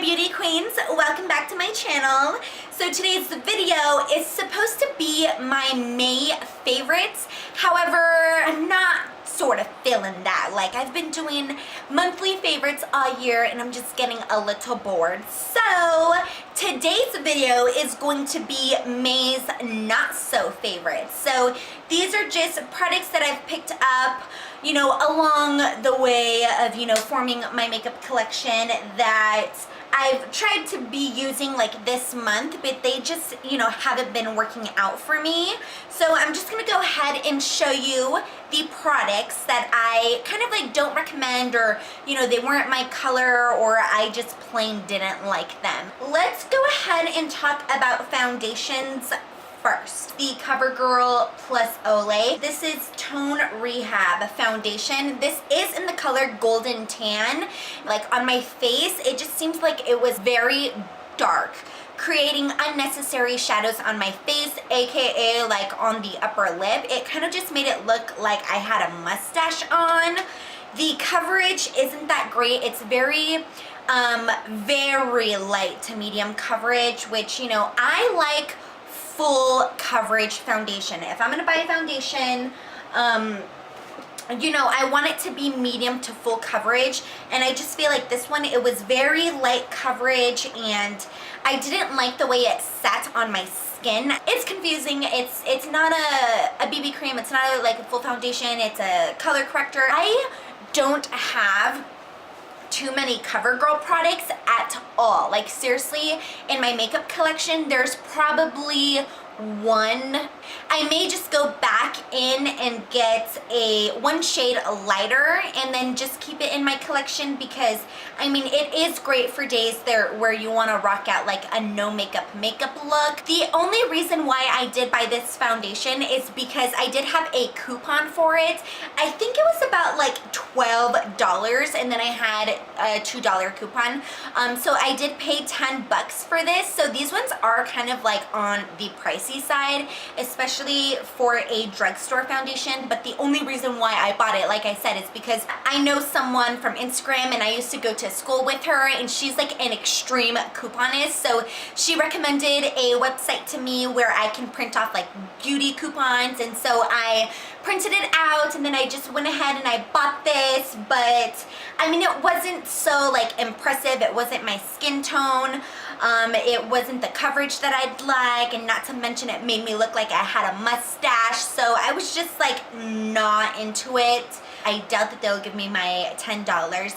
beauty queens, welcome back to my channel. So today's video is supposed to be my May favorites. However, I'm not sort of feeling that. Like, I've been doing monthly favorites all year and I'm just getting a little bored. So today's video is going to be May's not so favorites. So these are just products that I've picked up, you know, along the way of, you know, forming my makeup collection that I've tried to be using like this month, but they just, you know, haven't been working out for me. So I'm just gonna go ahead and show you the products that I kind of like don't recommend, or, you know, they weren't my color, or I just plain didn't like them. Let's go ahead and talk about foundations first. The CoverGirl plus Olay. This is Tone Rehab foundation. This is in the color Golden Tan. Like, on my face, it just seems like it was very dark, creating unnecessary shadows on my face, aka like on the upper lip. It kind of just made it look like I had a mustache on. The coverage isn't that great. It's very light to medium coverage, which, you know, I like full coverage foundation. If I'm gonna buy a foundation, you know, I want it to be medium to full coverage, and I just feel like this one, it was very light coverage and I didn't like the way it sat on my skin. It's confusing. It's not a BB cream, it's not like a full foundation, it's a color corrector. I don't have too many CoverGirl products at all. Like, seriously, in my makeup collection, there's probably one. I may just go back in and get one shade lighter and then just keep it in my collection, because I mean, it is great for days there where you want to rock out like a no makeup look. The only reason why I did buy this foundation is because I did have a coupon for it. I think it was about like $12, and then I had a $2 coupon. So I did pay 10 bucks for this. So these ones are kind of like on the pricey side, especially for a drugstore foundation. But the only reason why I bought it, like I said, is because I know someone from Instagram and I used to go to school with her, and she's like an extreme couponist. So she recommended a website to me where I can print off like beauty coupons, and so I printed it out and then I just went ahead and I bought this. But I mean, it wasn't so like impressive. It wasn't my skin tone. It wasn't the coverage that I'd like, and not to mention it made me look like I had a mustache. So I was just like not into it. I doubt that they'll give me my $10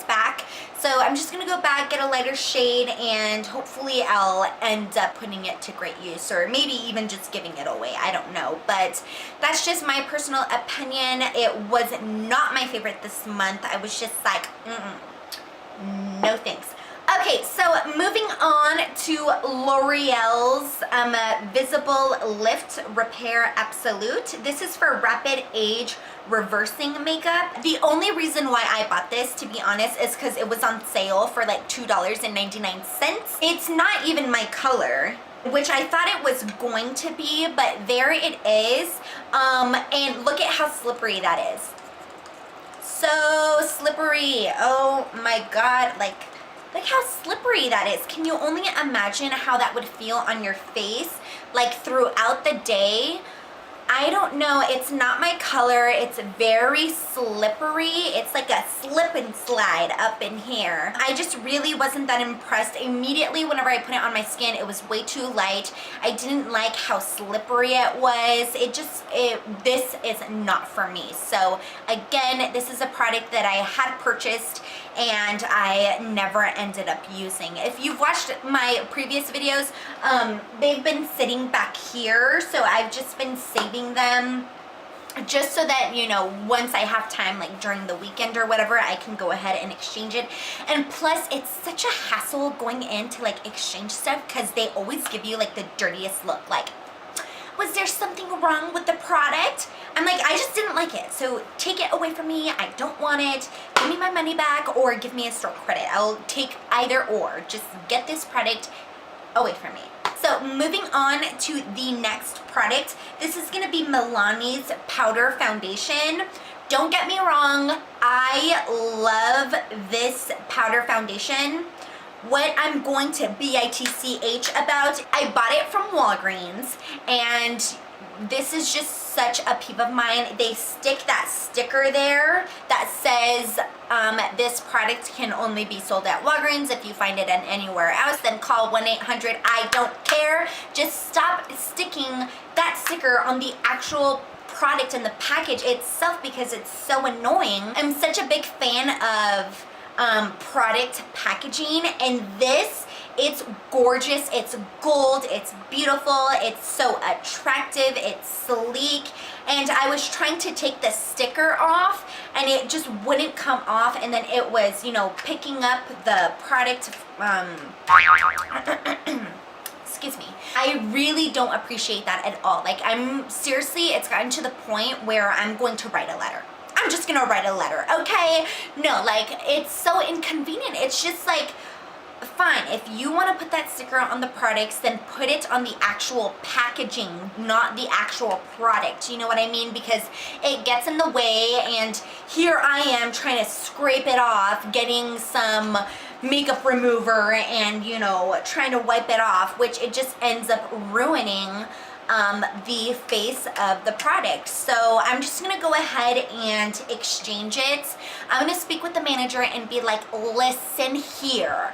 back. So I'm just gonna go back, get a lighter shade, and hopefully I'll end up putting it to great use, or maybe even just giving it away. I don't know, but that's just my personal opinion. It was not my favorite this month. I was just like, no thanks. Okay, so moving on to L'Oreal's Visible Lift Repair Absolute. This is for rapid age reversing makeup. The only reason why I bought this, to be honest, is because it was on sale for like $2.99. It's not even my color, which I thought it was going to be, but there it is. And look at how slippery that is. So slippery. Oh my god, like, look how slippery that is. Can you only imagine how that would feel on your face, like throughout the day? I don't know, it's not my color. It's very slippery. It's like a slip and slide up in here. I just really wasn't that impressed. Immediately whenever I put it on my skin, it was way too light. I didn't like how slippery it was. This is not for me. So again, this is a product that I had purchased and I never ended up using. If you've watched my previous videos, they've been sitting back here, so I've just been saving them just so that, you know, once I have time, like during the weekend or whatever, I can go ahead and exchange it. And plus, it's such a hassle going in to like exchange stuff, because they always give you like the dirtiest look, like, was there something wrong with the product? I'm like, I just didn't like it, so take it away from me. I don't want it. Give me my money back, or give me a store credit. I'll take either or. Just get this product away from me. So moving on to the next product. This is gonna be Milani's Powder Foundation. Don't get me wrong, I love this powder foundation, what I'm going to BITCH about, I bought it from Walgreens, and this is just such a peeve of mine. They stick that sticker there that says this product can only be sold at Walgreens. If you find it in anywhere else, then call 1-800 I don't care. Just stop sticking that sticker on the actual product and the package itself, because it's so annoying. I'm such a big fan of product packaging, and this, it's gorgeous, it's gold, it's beautiful, it's so attractive, it's sleek, and I was trying to take the sticker off and it just wouldn't come off, and then it was, you know, picking up the product excuse me. I really don't appreciate that at all. Like, I'm seriously, it's gotten to the point where I'm going to write a letter. I'm just gonna write a letter, okay? No, like, it's so inconvenient. It's just like, fine, if you want to put that sticker on the products, then put it on the actual packaging, not the actual product. You know what I mean? Because it gets in the way, and here I am trying to scrape it off, getting some makeup remover and, you know, trying to wipe it off, which it just ends up ruining the face of the product. So I'm just gonna go ahead and exchange it. I'm gonna speak with the manager and be like, listen here,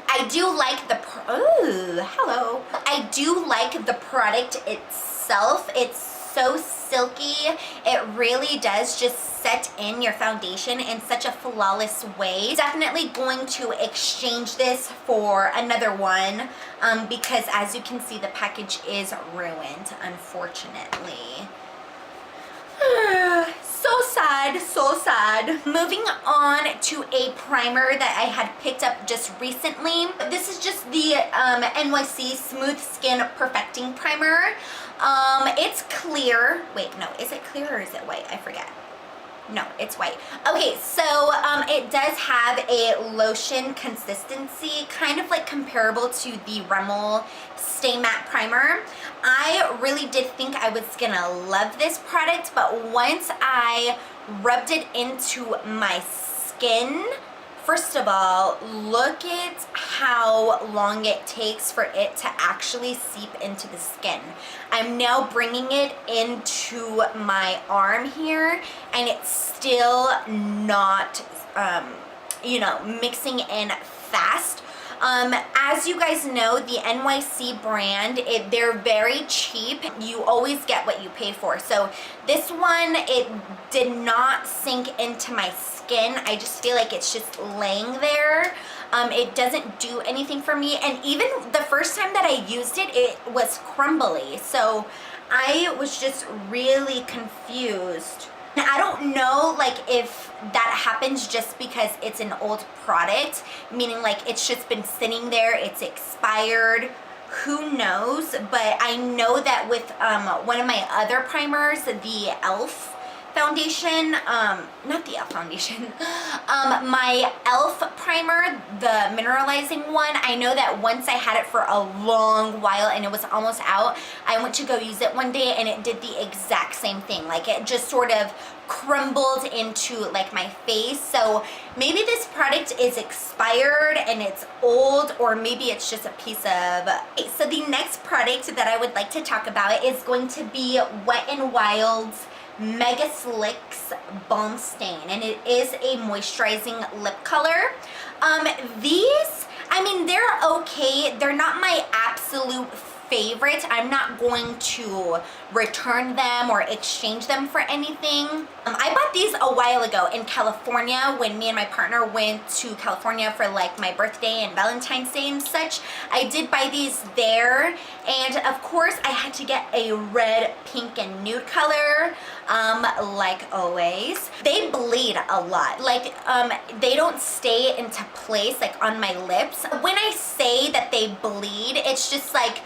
I do like the hello, I do like the product itself. It's so silky. It really does just set in your foundation in such a flawless way. Definitely going to exchange this for another one because, as you can see, the package is ruined, unfortunately. So sad, so sad. Moving on to a primer that I had picked up just recently. This is just the NYX Smooth Skin Perfecting Primer. It's clear. Wait, no, is it clear or is it white? I forget. No, it's white. Okay, so it does have a lotion consistency, kind of like comparable to the Rimmel Stay Matte Primer. I really did think I was gonna love this product, but once I rubbed it into my skin, first of all, look at how long it takes for it to actually seep into the skin. I'm now bringing it into my arm here, and it's still not, you know, mixing in fast. As you guys know, the NYX brand, they're very cheap. You always get what you pay for. So this one, it did not sink into my skin. I just feel like it's just laying there. It doesn't do anything for me. And even the first time that I used it, it was crumbly. So I was just really confused. I don't know, like, if that happens just because it's an old product, meaning like it's just been sitting there, it's expired, who knows. But I know that with one of my other primers, the e.l.f. foundation, not the e.l.f. foundation, my e.l.f. primer, the mineralizing one, I know that once I had it for a long while and it was almost out, I went to go use it one day and it did the exact same thing. Like, it just sort of crumbled into like my face. So maybe this product is expired and it's old, or maybe it's just a piece of. So the next product that I would like to talk about is going to be Wet n Wild's Mega Slicks Balm Stain, and it is a moisturizing lip color. These, I mean, they're okay. They're not my absolute favorite. I'm not going to return them or exchange them for anything. I bought these a while ago in California when me and my partner went to California for like my birthday and Valentine's Day and such. I did buy these there, and of course I had to get a red, pink, and nude color, like always. They bleed a lot. Like, they don't stay into place like on my lips. When I say that they bleed, it's just like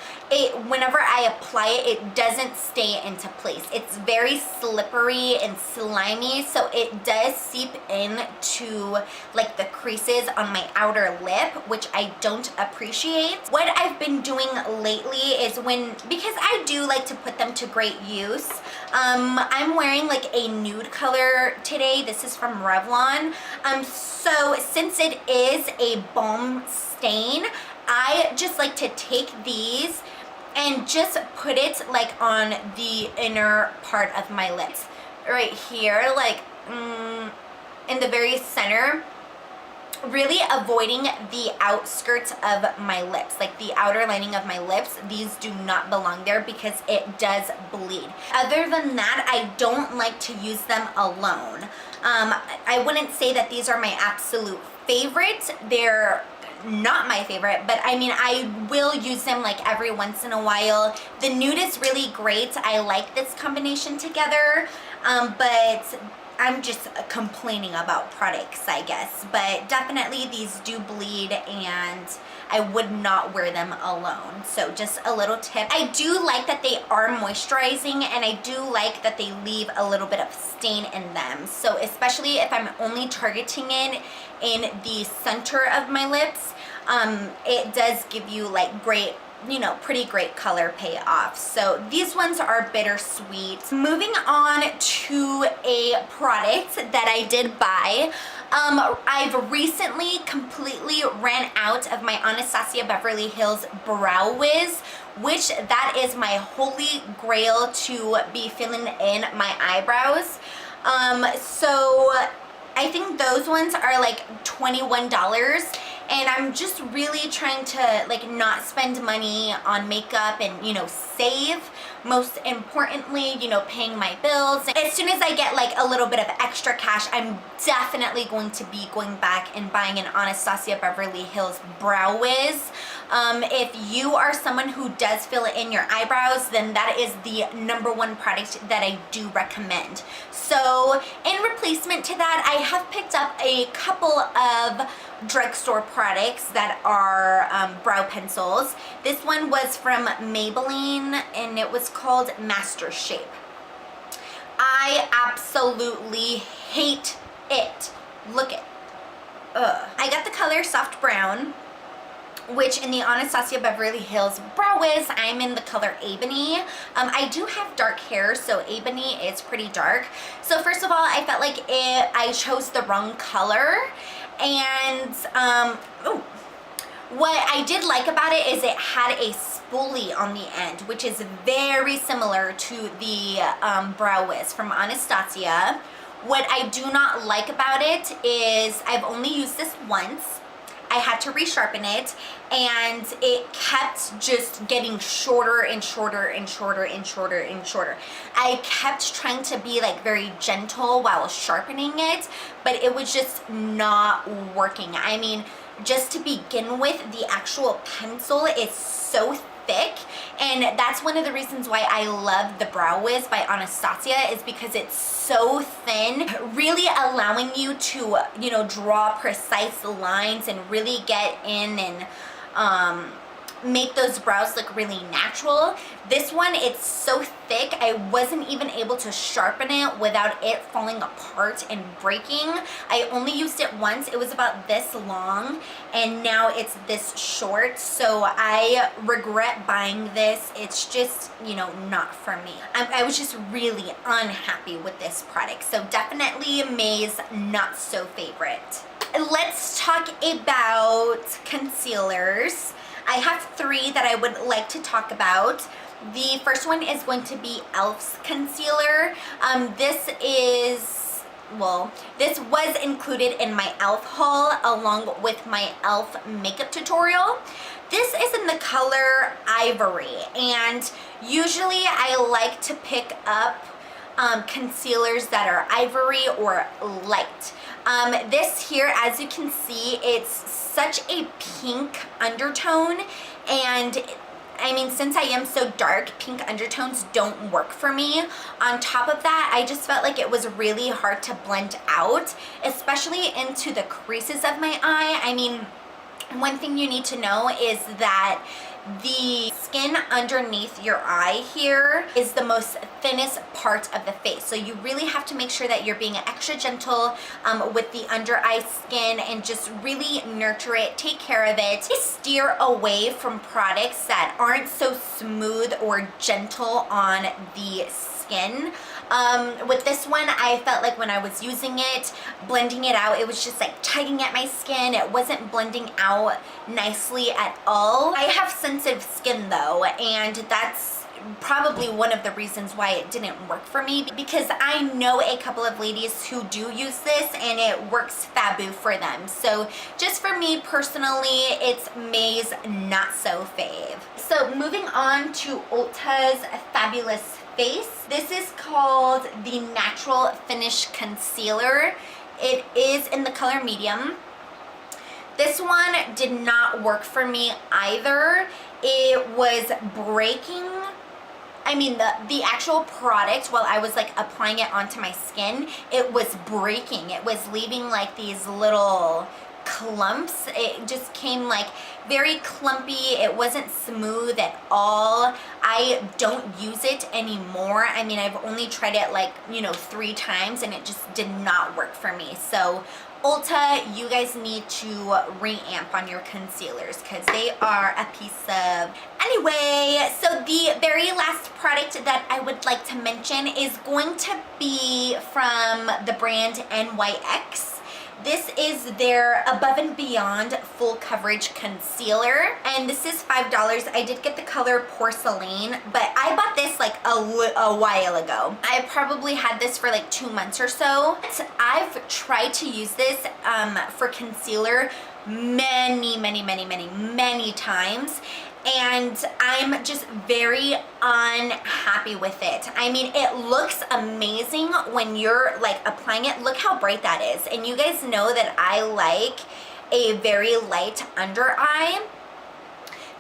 whenever I apply it, it doesn't stay into place. It's very slippery and slimy, so it does seep into like the creases on my outer lip, which I don't appreciate. What I've been doing lately is because I do like to put them to great use, I'm I'm wearing like a nude color today. This is from Revlon. So since it is a balm stain, I just like to take these and just put it like on the inner part of my lips. Right here, like in the very center. Really avoiding the outskirts of my lips, like the outer lining of my lips. These do not belong there because it does bleed. Other than that, I don't like to use them alone. I wouldn't say that these are my absolute favorite. They're not my favorite, but I mean, I will use them like every once in a while. The nude is really great. I like this combination together, but I'm just complaining about products, I guess. But definitely these do bleed and I would not wear them alone. So just a little tip. I do like that they are moisturizing, and I do like that they leave a little bit of stain in them. So especially if I'm only targeting it in the center of my lips, it does give you like great, you know, pretty great color payoff. So these ones are bittersweet. Moving on to a product that I did buy. I've recently completely ran out of my Anastasia Beverly Hills Brow Wiz, which that is my holy grail to be filling in my eyebrows. So I think those ones are like $21, and I'm just really trying to like not spend money on makeup and, you know, save. Most importantly, you know, paying my bills. As soon as I get like a little bit of extra cash, I'm definitely going to be going back and buying an Anastasia Beverly Hills Brow Wiz. If you are someone who does fill in your eyebrows, then that is the #1 product that I do recommend. So in replacement to that, I have picked up a couple of drugstore products that are brow pencils. This one was from Maybelline and it was called Master Shape. I absolutely hate it. Look at, I got the color Soft Brown, which in the Anastasia Beverly Hills Brow Wiz, I'm in the color Ebony. I do have dark hair, so Ebony is pretty dark. So first of all, I felt like I chose the wrong color. And what I did like about it is it had a spoolie on the end, which is very similar to the Brow Wiz from Anastasia. What I do not like about it is I've only used this once. I had to resharpen it, and it kept just getting shorter and shorter and shorter and shorter and shorter. I kept trying to be like very gentle while sharpening it, but it was just not working. I mean, just to begin with, the actual pencil is so thick, and that's one of the reasons why I love the Brow Wiz by Anastasia, is because it's so thin, really allowing you to, you know, draw precise lines and really get in and make those brows look really natural. This one, it's so thick, I wasn't even able to sharpen it without it falling apart and breaking. I only used it once. It was about this long, and now it's this short, so I regret buying this. It's just, you know, not for me. I was just really unhappy with this product, so definitely May's not so favorite. Let's talk about concealers. I have 3 that I would like to talk about. The first one is going to be e.l.f.'s concealer. This was included in my e.l.f. haul along with my e.l.f. makeup tutorial. This is in the color Ivory, and usually I like to pick up concealers that are ivory or light. This here, as you can see, it's such a pink undertone, and I mean, since I am so dark, pink undertones don't work for me. On top of that, I just felt like it was really hard to blend out, especially into the creases of my eye. I mean, one thing you need to know is that the skin underneath your eye here is the most thinnest part of the face. So you really have to make sure that you're being extra gentle with the under eye skin and just really nurture it, take care of it. Steer away from products that aren't so smooth or gentle on the skin. With this one, I felt like when I was using it, blending it out, it was just like tugging at my skin. It wasn't blending out nicely at all. I have sensitive skin though, and that's probably one of the reasons why it didn't work for me, because I know a couple of ladies who do use this and it works fabu for them. So just for me personally, it's May's not so fave. So moving on to Ulta's Fabulous Face. This is called the Natural Finish Concealer. It is in the color medium. This one did not work for me either. It was breaking. I mean, the actual product, while I was like applying it onto my skin, it was breaking. It was leaving like these little clumps. It just came like very clumpy. It wasn't smooth at all. I don't use it anymore. I mean, I've only tried it like, you know, 3 times and it just did not work for me. So Ulta, you guys need to re-amp on your concealers because they are a piece of... Anyway, so the very last product that I would like to mention is going to be from the brand NYX. This is their Above and Beyond Full Coverage Concealer, and this is $5. I did get the color Porcelain, but I bought this like a while ago. I probably had this for like 2 months or so. I've tried to use this for concealer many times, and I'm just very unhappy with it. I mean, it looks amazing when you're like applying it. Look how bright that is. And you guys know that I like a very light under eye.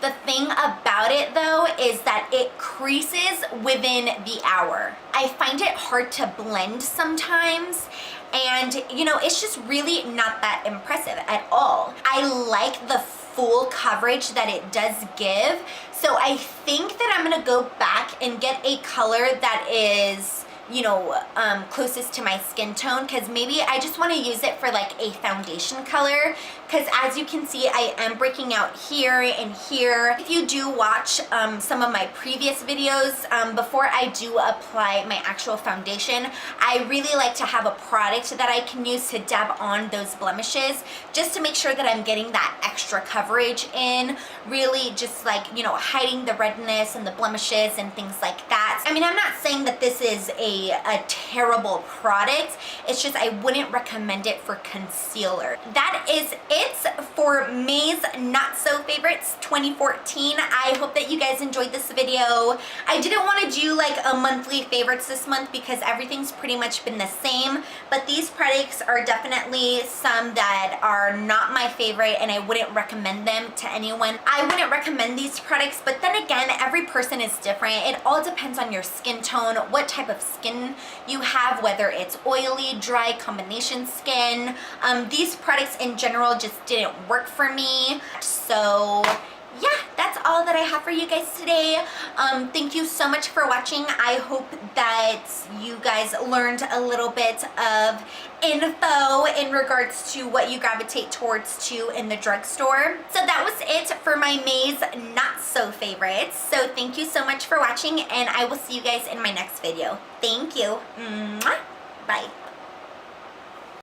The thing about it though is that it creases within the hour. I find it hard to blend sometimes, and you know, it's just really not that impressive at all. I like the full coverage that it does give, so I think that I'm gonna go back and get a color that is, you know, closest to my skin tone, because maybe I just want to use it for like a foundation color, because as you can see, I am breaking out here and here. If you do watch some of my previous videos, before I do apply my actual foundation, I really like to have a product that I can use to dab on those blemishes, just to make sure that I'm getting that extra coverage in, really just like, you know, hiding the redness and the blemishes and things like that. I mean, I'm not saying that this is a terrible product. It's just I wouldn't recommend it for concealer. That is it for May's Not So Favorites 2014. I hope that you guys enjoyed this video. I didn't want to do like a monthly favorites this month because everything's pretty much been the same, but these products are definitely some that are not my favorite and I wouldn't recommend them to anyone. I wouldn't recommend these products, but then again, every person is different. It all depends on your skin tone, what type of skin you have, whether it's oily, dry, combination skin. These products in general just didn't work for me. So yeah, that's all that I have for you guys today. Thank you so much for watching. I hope that you guys learned a little bit of info in regards to what you gravitate towards too in the drugstore. So that was it for my May's Not So Favorites. So thank you so much for watching, and I will see you guys in my next video. Thank you. Mwah. Bye.